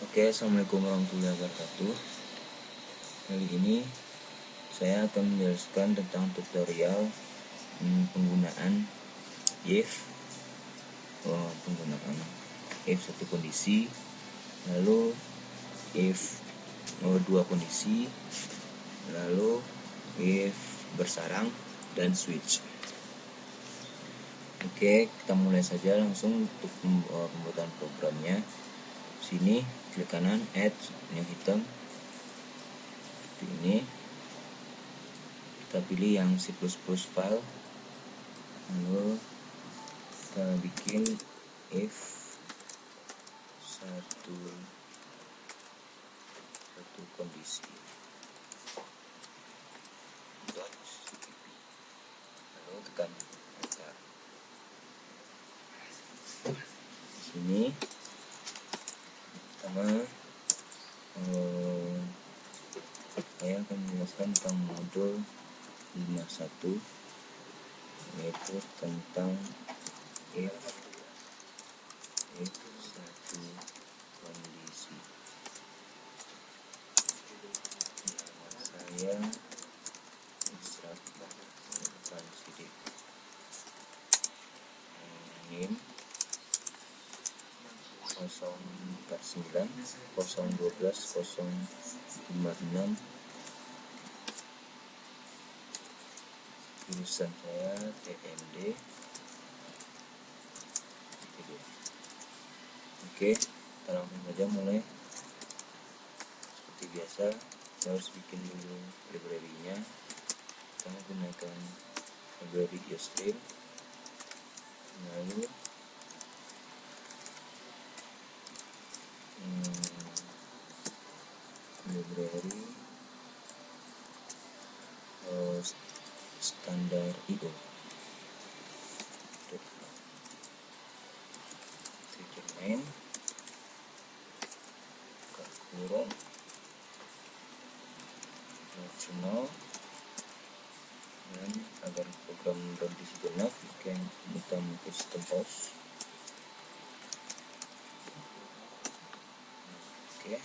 Oke, assalamualaikum warahmatullahi wabarakatuh. Kali ini saya akan menjelaskan tentang tutorial penggunaan if satu kondisi, lalu if dua kondisi, lalu if bersarang dan switch. Oke, kita mulai saja langsung untuk pembuatan programnya. Sini klik kanan add yang hitam, ini kita pilih yang C++ file, lalu kita bikin if satu kondisi lalu tekan enter. Sini pertama saya akan menjelaskan tentang modul 51, yaitu tentang if satu kondisi. Nama saya Isaac Sidik, name 049 012 056, jurusan saya TMD. Oke, kita langsung saja mulai. Seperti biasa, kita harus bikin dulu library-nya. Kita menggunakan library Ustream, lalu library standar IO. Main kurung optional, dan agar program berhenti sejenak kita menggunakan sistem pause. Oke.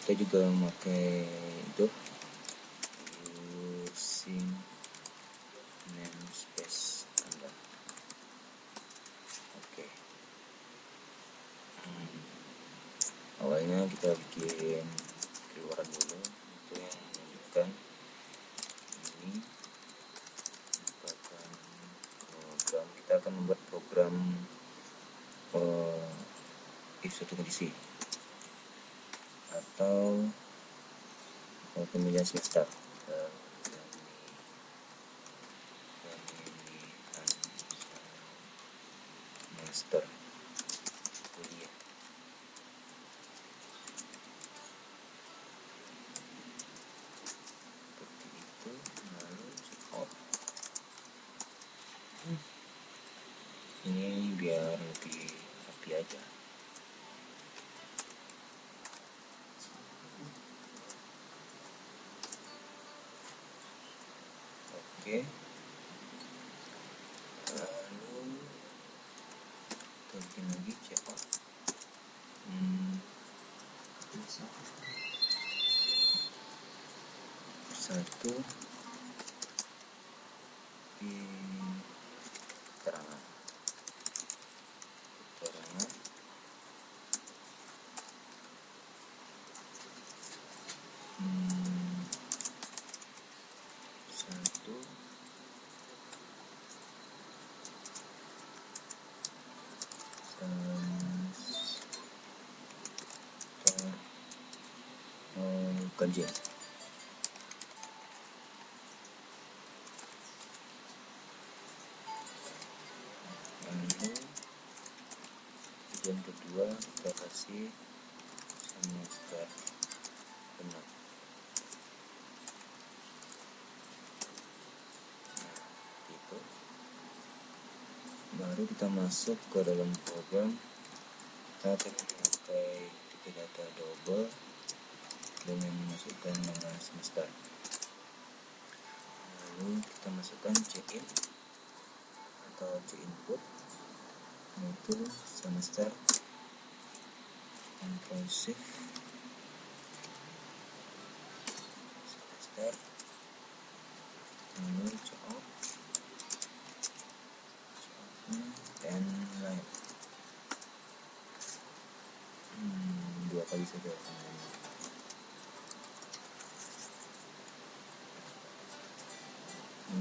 Kita juga memakai itu using namespace standar. Oke. Awalnya kita bikin keluaran dulu, itu yang menunjukkan ini merupakan program. Kita akan membuat program if satu kondisi atau pemilihan semester, semester kuliah. Seperti itu, lalu check ini biar lebih rapi aja. Oke, lalu kita bikin lagi check out. Satu di keterangan satu kajian. Lalu kajian kedua kita kasih semester genap. Itu baru kita masuk ke dalam program. Kita akan memakai tipe data double dengan memasukkan nama semester. Lalu kita masukkan cin atau cinput, yaitu semester, Ctrl Shift semester, lalu cout dan line. 2 kali saja teman-teman.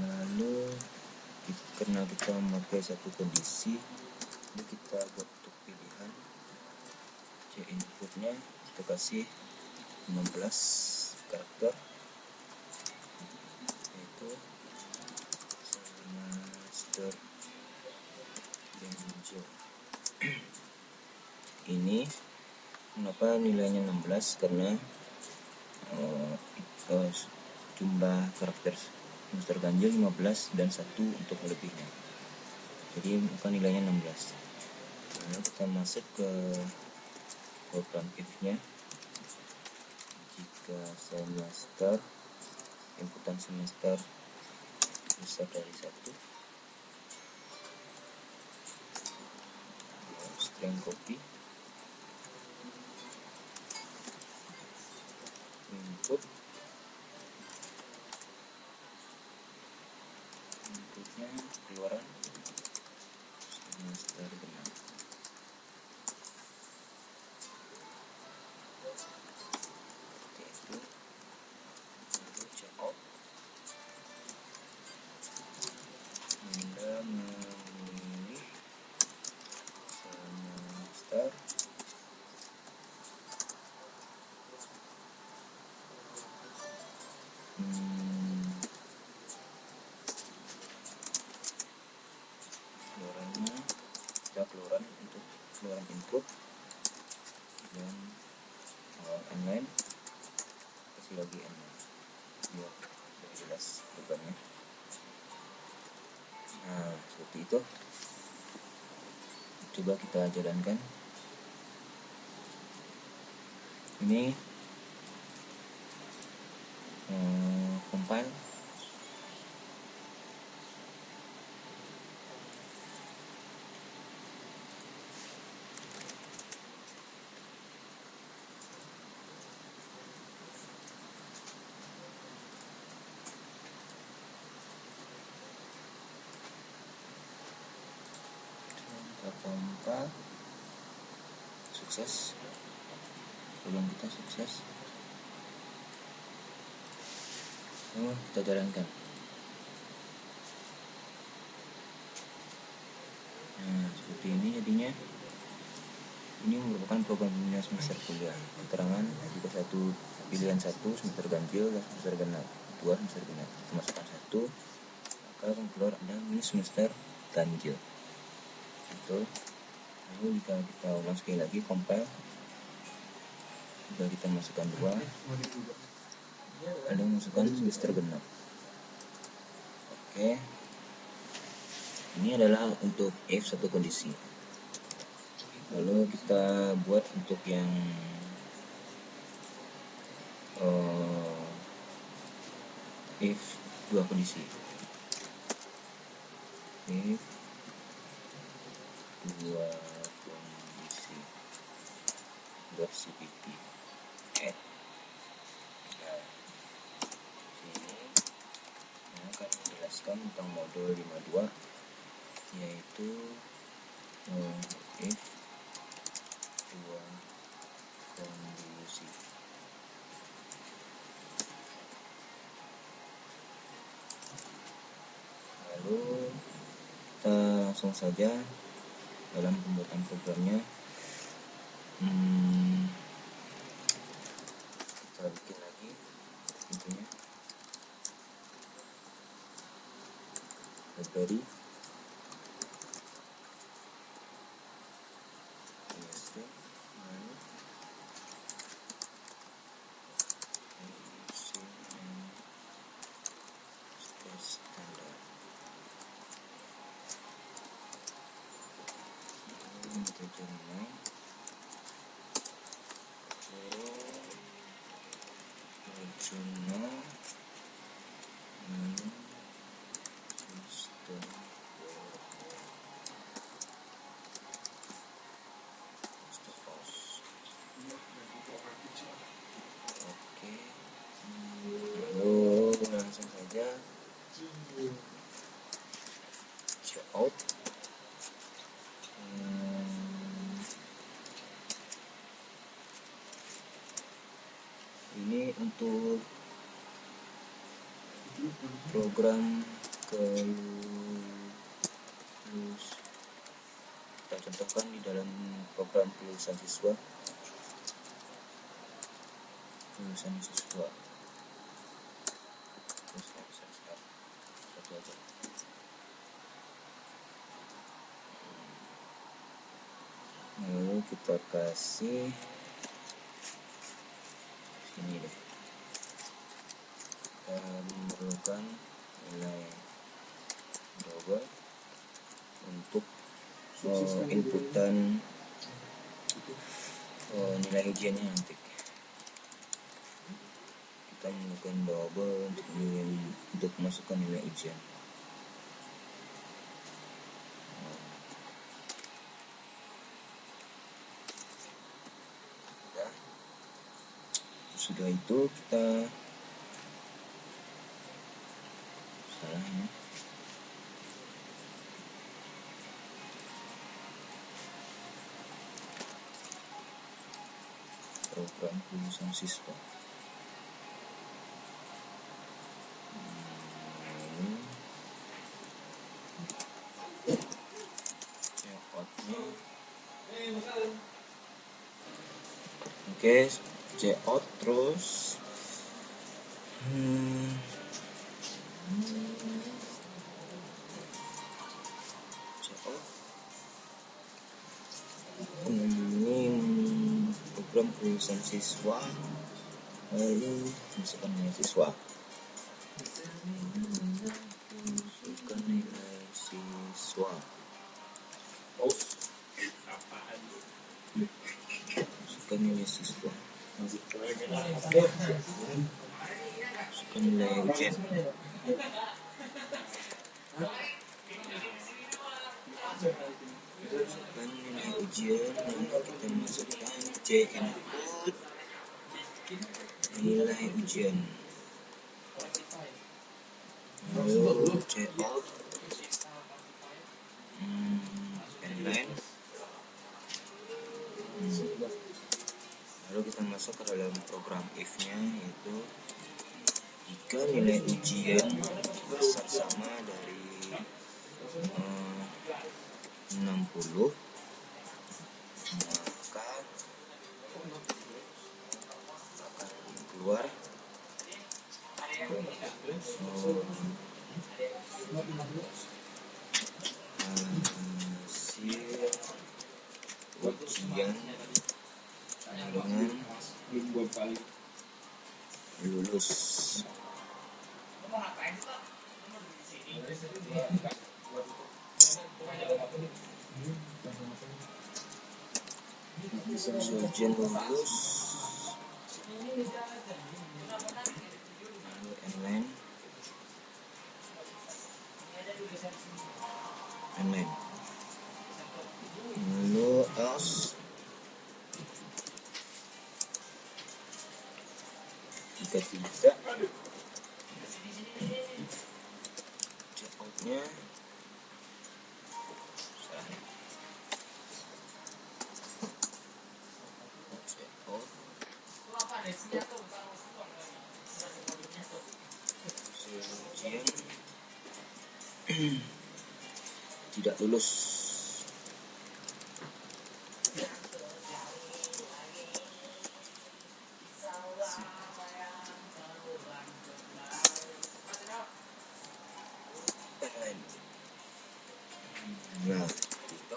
Lalu karena kita memakai satu kondisi, ini kita buat untuk pilihan C inputnya kita kasih 15 karakter, yaitu semester Benjo. Ini kenapa nilainya 16, karena jumlah karakter semester ganjil 15 dan 1 untuk lebihnya, jadi maka nilainya 16. Lalu kita masuk ke program if-nya. Jika semester, inputan semester besar dari 1, string copy inputnya keluaran semester genap. Seperti itu. Lalu cout, Anda memilih semester keluarannya, kita keluaran untuk keluaran input dan n-line, kasih lagi n-line biar lebih jelas programnya. Nah, seperti itu. Coba kita jalankan. Ini compile. Compile, sukses, program kita sukses. Kita jalankan. Nah, seperti ini jadinya. Ini merupakan program pembinaan semester kuliah. Keterangan jika satu pilihan 1 semester ganjil dan semester genap, 2 semester genap, masukkan 1, maka akan keluar ada minus semester ganjil. Itu. Lalu jika kita ulang sekali lagi compile, jika kita masukkan 2, ada masukkan semester genap. Oke. Ini adalah untuk if satu kondisi. Lalu kita buat untuk yang if 2 kondisi. If 2 kondisi .cpp. Nah, ini akan menjelaskan tentang modul 52, yaitu if 2 kondisi. Lalu kita langsung saja dalam pembuatan programnya. Kita bikin lagi intinya library untuk program kita contohkan di dalam program kelulusan siswa. Satu aja. Lalu kita kasih sini deh. Kita memerlukan nilai double untuk inputan nilai ujiannya nanti. Kita memerlukan double untuk masukkan nilai ujian. Sudah itu kita program kelulusan siswa. Oke, layout terus ini program kelulusan siswa, lalu masukkan nilai siswa. Masukkan nilai siswa. Masukkan nilai siswa. Masukkan nilai ujian. Masukkan nilai ujian, lalu kita masukkan C input nilai ujian, lalu C out inline, lalu kita masuk ke dalam program if-nya, yaitu jika nilai ujian besar sama dari 60, maka akan keluar hasil ujian dengan lulus. Ujian lulus, lalu inline, lalu else. Jika tidak, checkout-nya checkout ujian tidak lulus. Nah, gitu.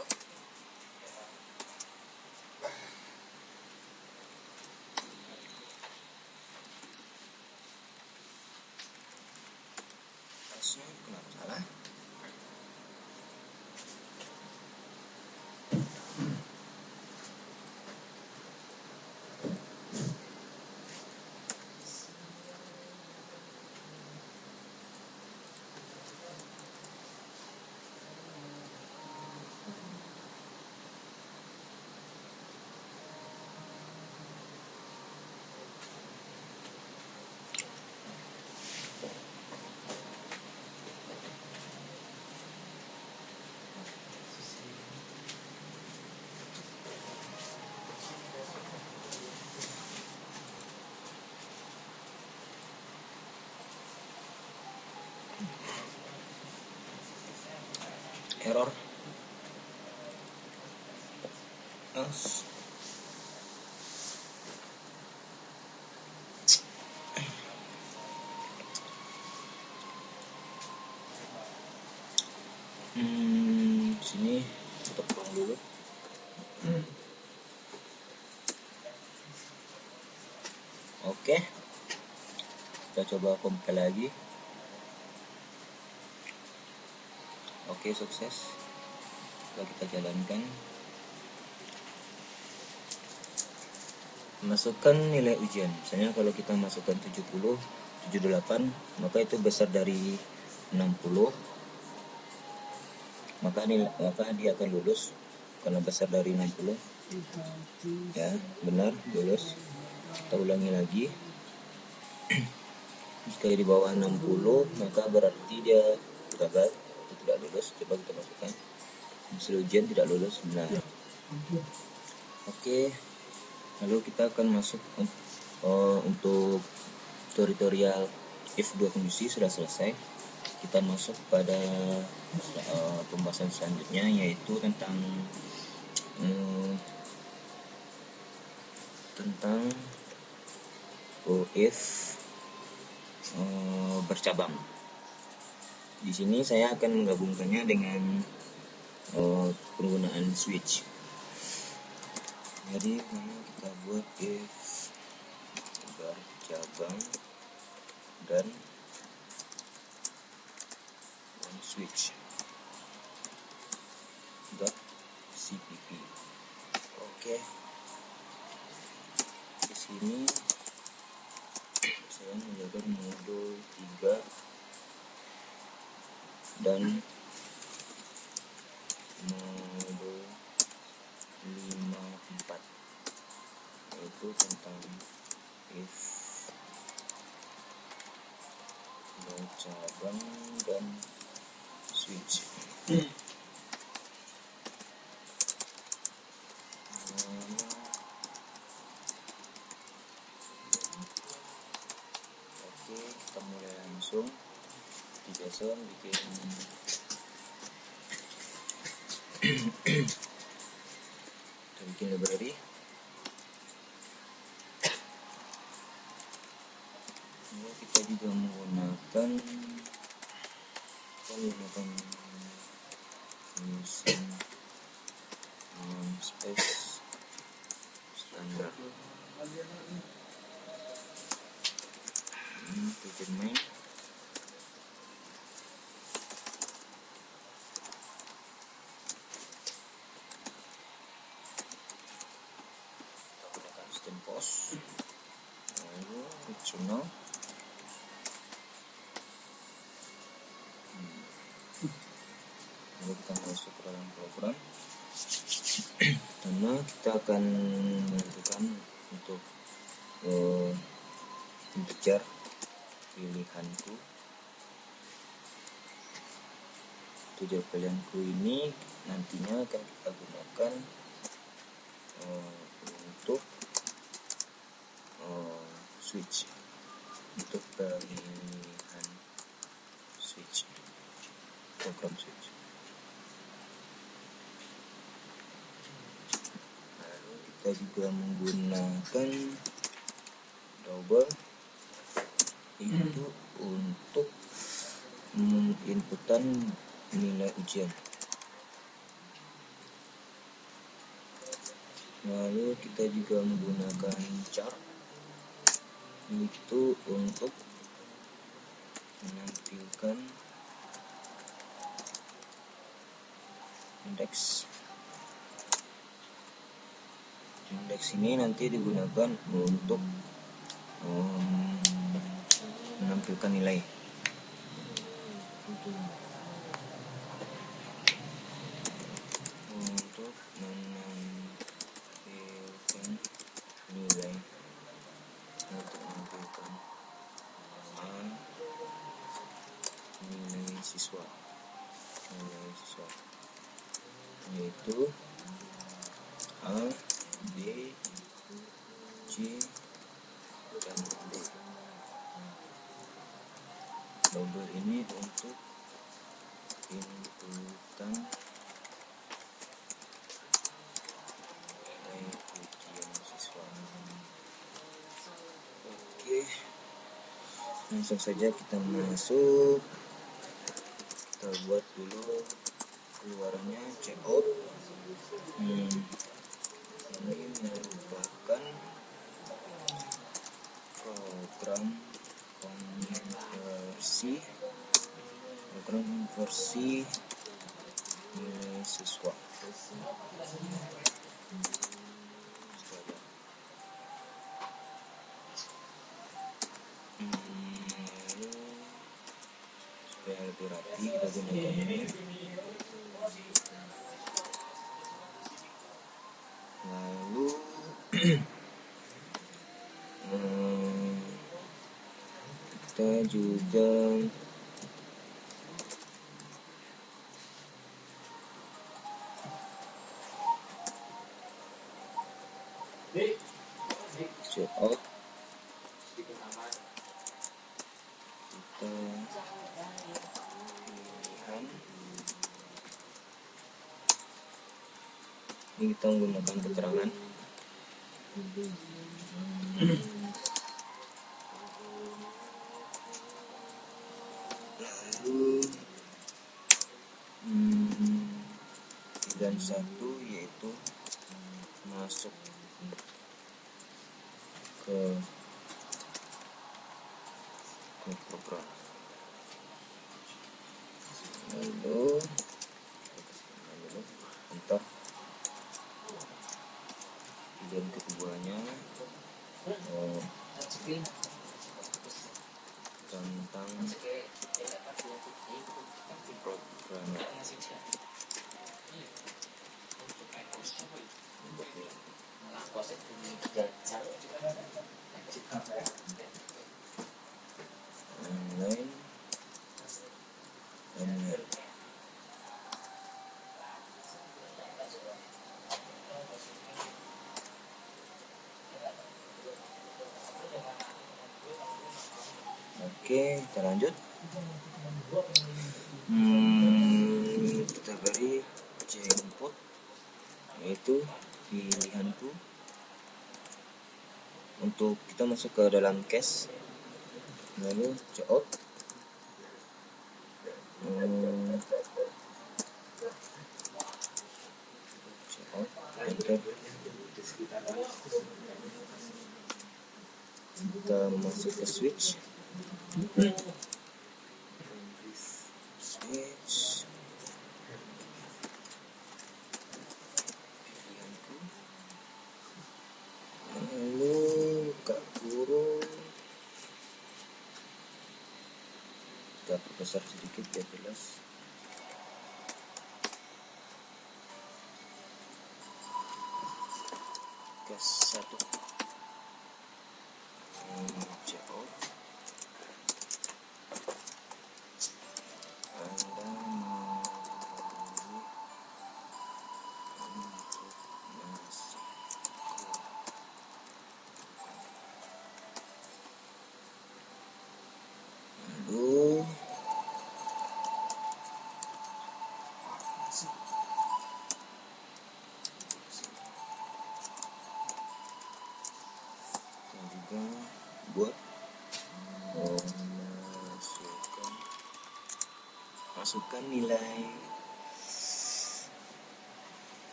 Tasnya kenapa salah? Sini kita buang dulu. Oke, kita coba compile lagi. Oke, sukses. Coba kita jalankan. Masukkan nilai ujian. Misalnya kalau kita masukkan 70, 78, maka itu besar dari 60. Maka dia akan lulus karena besar dari 60. Ya, benar, lulus. Kita ulangi lagi. Jika di bawah 60, maka berarti dia gagal atau tidak lulus. Coba kita masukkan. Hasil ujian tidak lulus, benar. Oke, lalu kita akan masuk untuk tutorial if 2 kondisi sudah selesai. Kita masuk pada pembahasan selanjutnya, yaitu tentang if bercabang. Di sini saya akan menggabungkannya dengan penggunaan switch. Jadi kita buat if bercabang dan switch .cpp. Oke. Di sini saya menjaga modul 3 dan modul 54, yaitu tentang if bercabang dan switch. Oke, kita mulai langsung. Biasa bikin library. Lalu kita juga menggunakan mesin namespace standar. Bikin main. Post, lalu optional. Lalu kita masuk ke dalam program. Karena kita akan menentukan untuk integer pilihanku. Integer pilihanku ini nantinya akan kita gunakan untuk switch, untuk pilihan switch, program switch. Lalu kita juga menggunakan double itu untuk inputan nilai ujian. Lalu kita juga menggunakan chart itu untuk menampilkan indeks. Indeks ini nanti digunakan untuk menampilkan nilai. Untuk menampilkan nilai, nilai siswa, yaitu A, B, C, dan D. Double ini untuk inputan langsung saja kita masuk. Kita buat dulu keluarannya, check out. Ini merupakan program konversi nilai siswa. Supaya lebih rapi kita gunakan ini. Lalu kita juga check out. Kita pilihan. Ini kita menggunakan keterangan. Lalu pilihan 1 yaitu masuk ke program. Lalu enter. Pilihan keduanya tentang program. Online ML. Oke, kita lanjut. Kita beri input yaitu pilihanku untuk kita masuk ke dalam cache. Lalu out. Enter. Kita masuk ke switch. Lalu buka kurung. Kita perbesar sedikit biar jelas. Gas 1. Check out. Buat masukkan nilai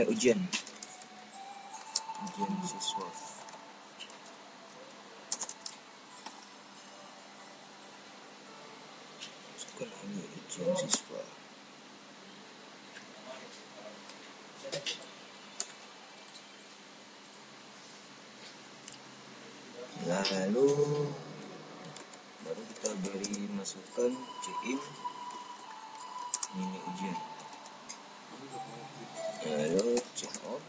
ujian siswa. Masukkan nilai ujian siswa. Lalu baru kita beri masukkan in nilai ujian. Lalu check out.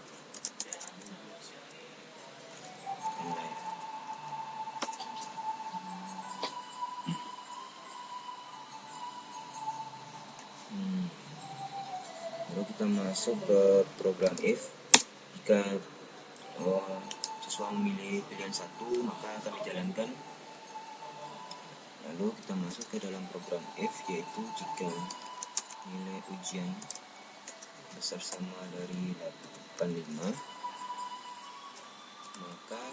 Lalu kita masuk ke program if. Jika siswa memilih pilihan 1, maka akan dijalankan. Lalu kita masuk ke dalam program if, yaitu jika nilai ujian besar sama dari 85, maka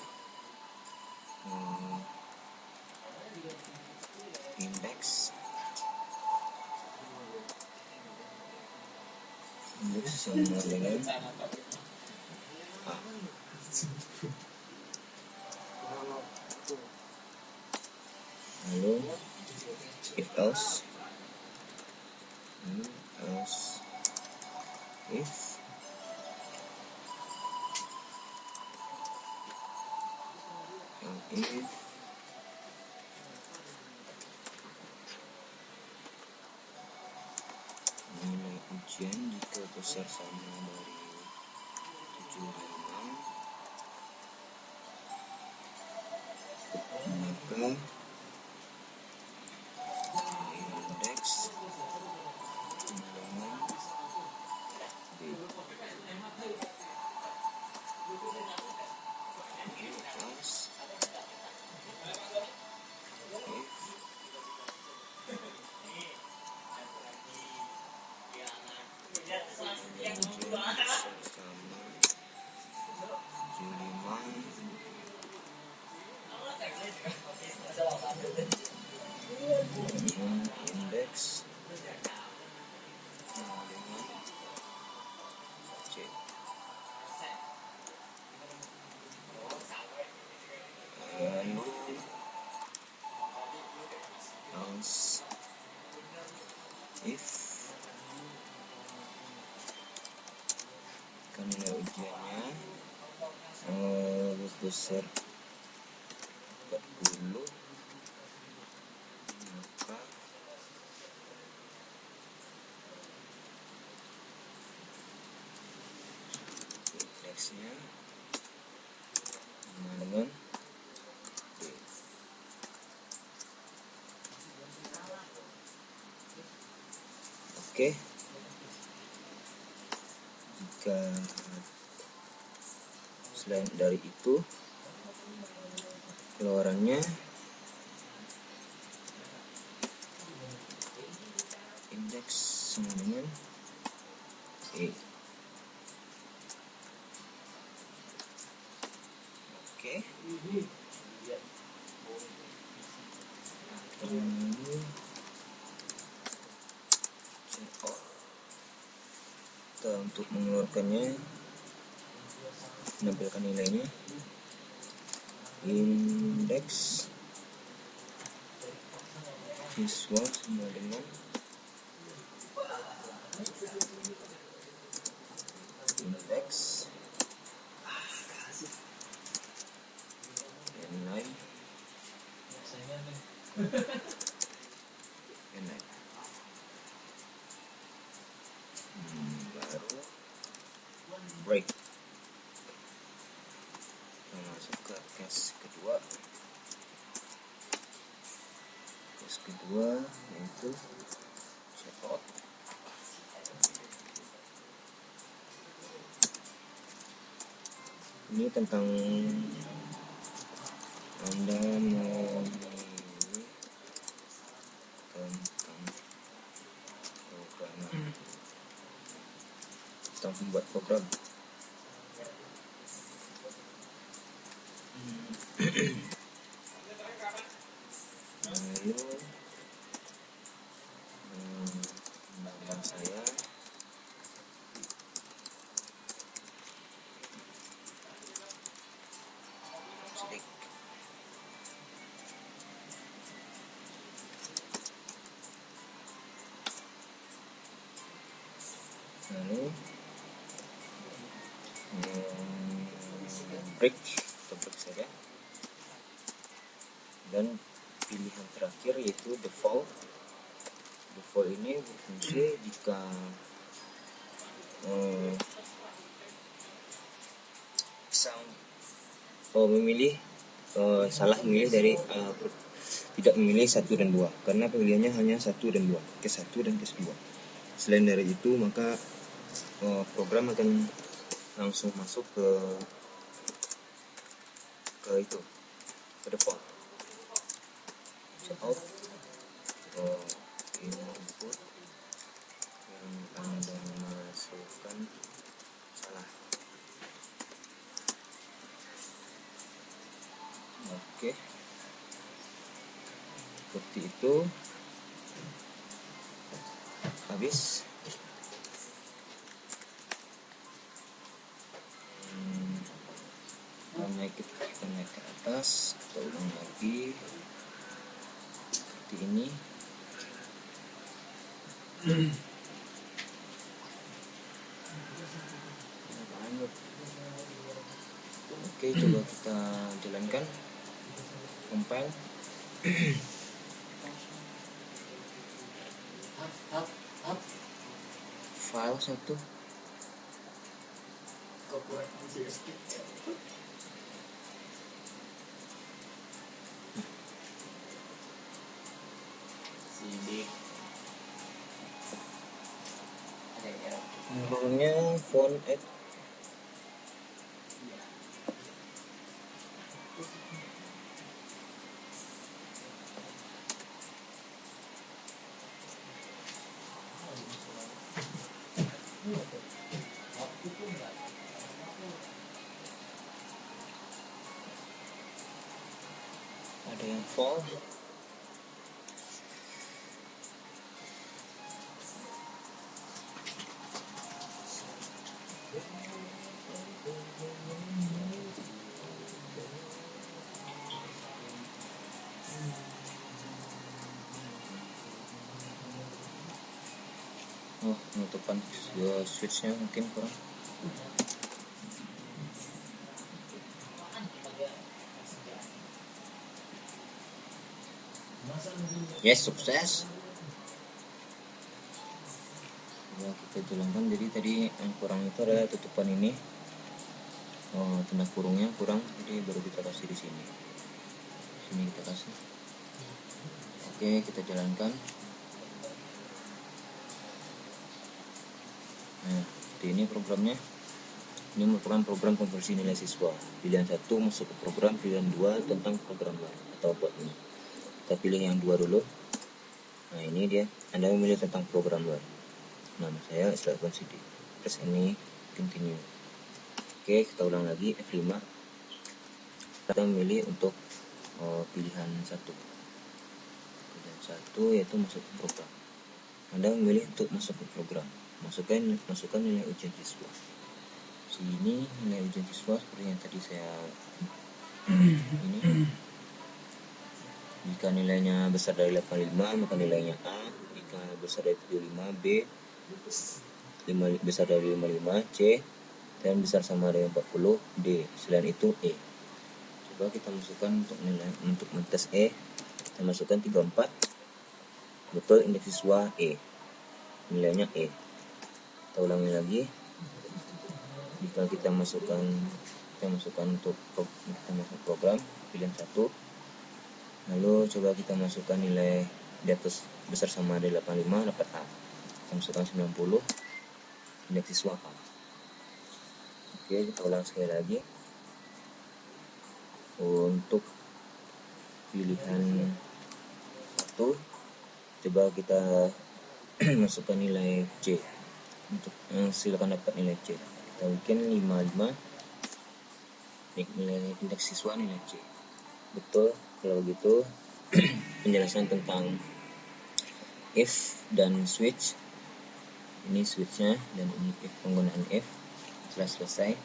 sama dengan A. Lalu if else, if nilai ujian jika besar sama dari 75, maka indeks dengan B. Plus indeks dengan C. Lalu else if kan nilai ujiannya besar 40, maka indeksnya sama dengan D. Oke, jika selain dari itu keluarannya indeks sama dengan E. Oke. Lalu kita untuk mengeluarkannya, menampilkan nilainya, indeks siswa sama dengan indeks nilai baru break. Kita masuk ke case kedua yaitu checkout. Ini tentang Anda memilih tentang program, tentang membuat program. Lalu nama saya Sidik. Lalu break saja, dan pilihan terakhir yaitu default. Default ini berfungsi jika salah memilih dari tidak memilih 1 dan 2, karena pilihannya hanya 1 dan 2, case 1 dan case 2. Selain dari itu, maka program akan langsung masuk ke default. Checkout input yang Anda masukkan salah. Oke, seperti itu. Habis. naik ke atas, kita ulang lagi seperti ini. Oke, coba kita jalankan, compile. File 1. Programnya font add. Ada yang fall. Penutupan switchnya mungkin kurang. Yes, sukses. Ya, kita jalankan. Jadi tadi yang kurang itu adalah tutupan ini. Tanda kurungnya kurang, jadi baru kita kasih di sini. Sini kita kasih. Oke, kita jalankan. Nah, seperti ini programnya. Ini merupakan program konversi nilai siswa. Pilihan 1 masuk ke program, pilihan 2 tentang programmer atau bot ini. Kita pilih yang 2 dulu. Nah, ini dia. Anda memilih tentang programmer. Nama saya Islam CD. Press ini, continue. Oke, kita ulang lagi F5. Kita memilih untuk pilihan 1. Pilihan 1 yaitu masuk ke program. Anda memilih untuk masuk ke program. Masukkan nilai ujian siswa. Sini nilai ujian siswa seperti yang tadi saya ini. Jika nilainya besar dari 85 maka nilainya A. Jika besar dari 75 B. Besar dari 55 C. Dan besar sama dengan 40 D. Selain itu E. Coba kita masukkan untuk mentes E. Kita masukkan 34. Betul, indeks siswa E. Nilainya E. Kita ulangi lagi. Jika kita masukkan untuk kita masuk program pilihan 1, lalu coba kita masukkan nilai di atas besar sama dari 85 dapat A. Kita masukkan 90, indeks siswa A. Oke, kita ulang sekali lagi. Untuk pilihan 1, coba kita masukkan nilai C. Untuk silakan dapat nilai C. Kita bikin 55, nilai indeks siswa nilai C. Betul, kalau begitu penjelasan tentang if dan switch. Ini switchnya dan ini if, penggunaan if telah selesai.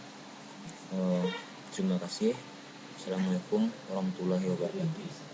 Terima kasih. Assalamualaikum warahmatullahi wabarakatuh.